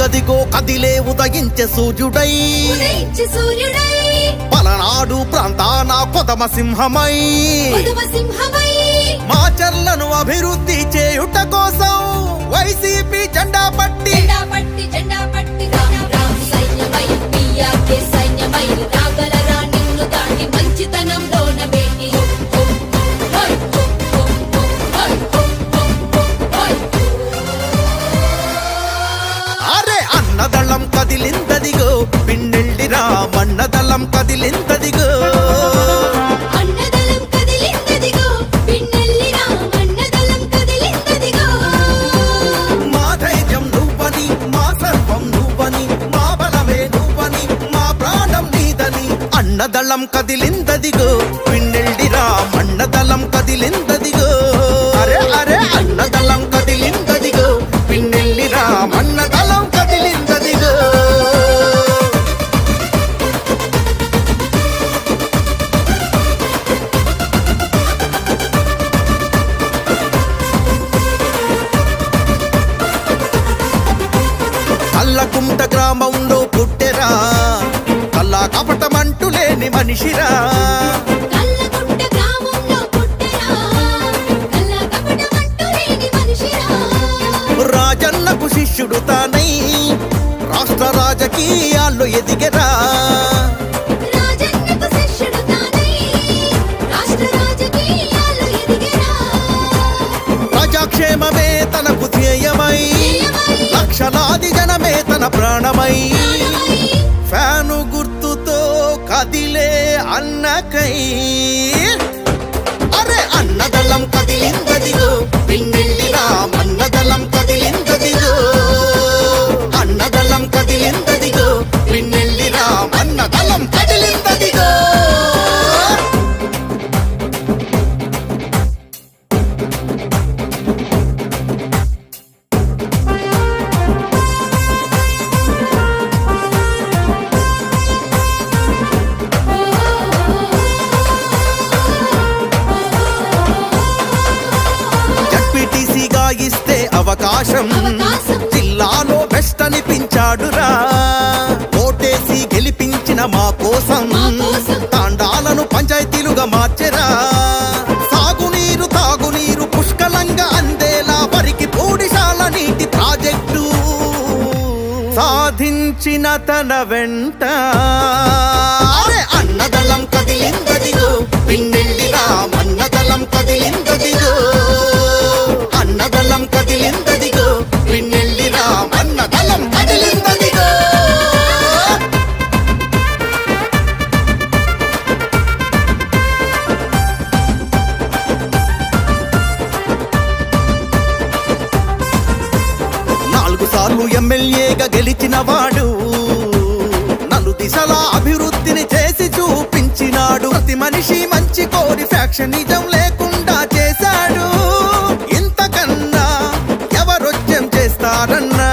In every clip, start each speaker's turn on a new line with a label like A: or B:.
A: అదిగదిగో కదిలే ఉదయించే సూర్యుడై పలనాడు ప్రాంతాన కొదమ సింహమై మాచర్లను అభివృద్ధి చేయుట కోసం వైసీపీ జెండా పట్టి అరే అన్నదళం కదిలిందదిగో పిన్నెల్లిరా మన్నదళం కదిలిందదిగో అన్నదళం కదిలిందదిగో పిన్నెల్లిరా మన్నదళం కదిలిందదిగో అరే అరే అన్నదళం కదిలిందదిగో పిన్నెల్లిరా మన్నదళం కదిలిందదిగో కల్లకుంట గ్రామంలో పుట్టెరా కల్లా కపటమంటూ లేని మనిషిరా రాజన్నకు శిష్యుడు తానై రాష్ట్ర రాజకీయాల్లో ఎదిగెరా ప్రజాక్షేమమే తనకు ధ్యేయమై లక్షలాది జనమే తన ప్రాణమై ఫ్యాను గుర్తుతో కదిలే అన్నకై అరే అన్నదళం కదిలిందదిగో పిన్నెల్లిరా మన్నదళం కదిలిందదిగో అన్నదళం కదిలిందదిగో పిన్నెల్లిరా మన్నదళం కదిలిందదిగో ఇస్తే అవకాశం జిల్లాలో బెస్ట్ అనిపించాడురా ఓటేసి గెలిపించిన మా కోసం తాండాలను పంచాయతీలుగా మార్చెరా సాగునీరు తాగునీరు పుష్కలంగా అందేలా వరికి పూడిశాల నీటి ప్రాజెక్టు సాధించిన తన వెంట అరే అన్నదళం కదిలిందదిగో పిన్నెల్లిరా మన్నదళం కదిలిందదిగో అన్నదళం కదిలిందదిగో పిన్నెల్లిరా మన్నదళం కదిలిందదిగో నాలుగు సార్లు ఎమ్మెల్యేగా గెలిచిన వాడు నలు దిశల అభివృద్ధిని చేసి చూపించినాడు ప్రతి మనిషి మంచి కోరి ఫ్యాక్షనిజం లేకుండా చేశాడు ఇంతకన్నా ఎవరొచ్చెం చేస్తారన్నా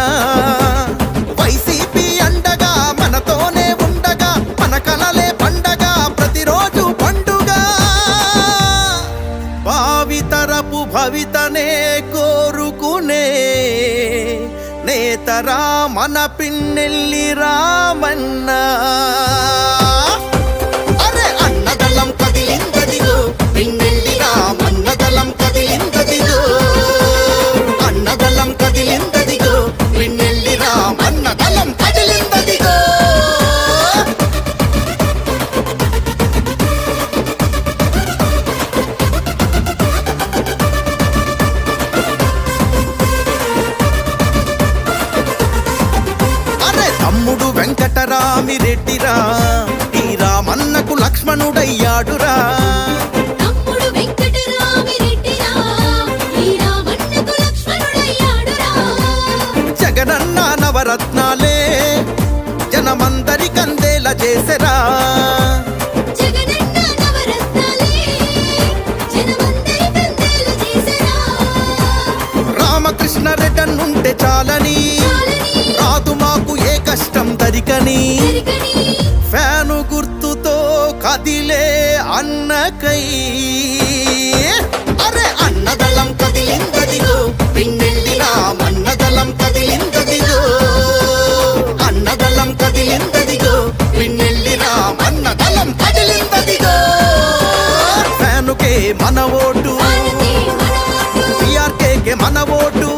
A: వైసీపీ అండగా మనతోనే ఉండగా మన కలలే పండగ ప్రతిరోజు పండుగ భావితరపు భవితనే కోరుకునే నేతరా మన పిన్నెల్లి రామన్నా అరే అన్నదళం కదిలిందదిగో పిన్నెల్లిరా మన్నదళం కదిలిందదిగో అన్నదళం కదిలిందదిగో పిన్నెల్లిరా మన్నదళం కదిలిందదిగో అరే తమ్ముడు వెంకటరామిరెడ్డిరా ఈ రామన్నకు లక్ష్మణుడయ్యాడురా జగనన్న నవరత్నాలే జనమందరికందేలా చేసెరా రామకృష్ణరెడ్డన్నుంటే చాలని రాదు మాకు ఏ కష్టం దరికని ఫ్యాను గుర్తుతో కదిలే అన్నకై అరే అన్నదళం కదిలిందదిగో పిన్నెల్లిరా మన్నదళం కదిలిందదిగో మన ఓటు
B: భారతి మన ఓటు
A: పిఆర్కేకే మన ఓటు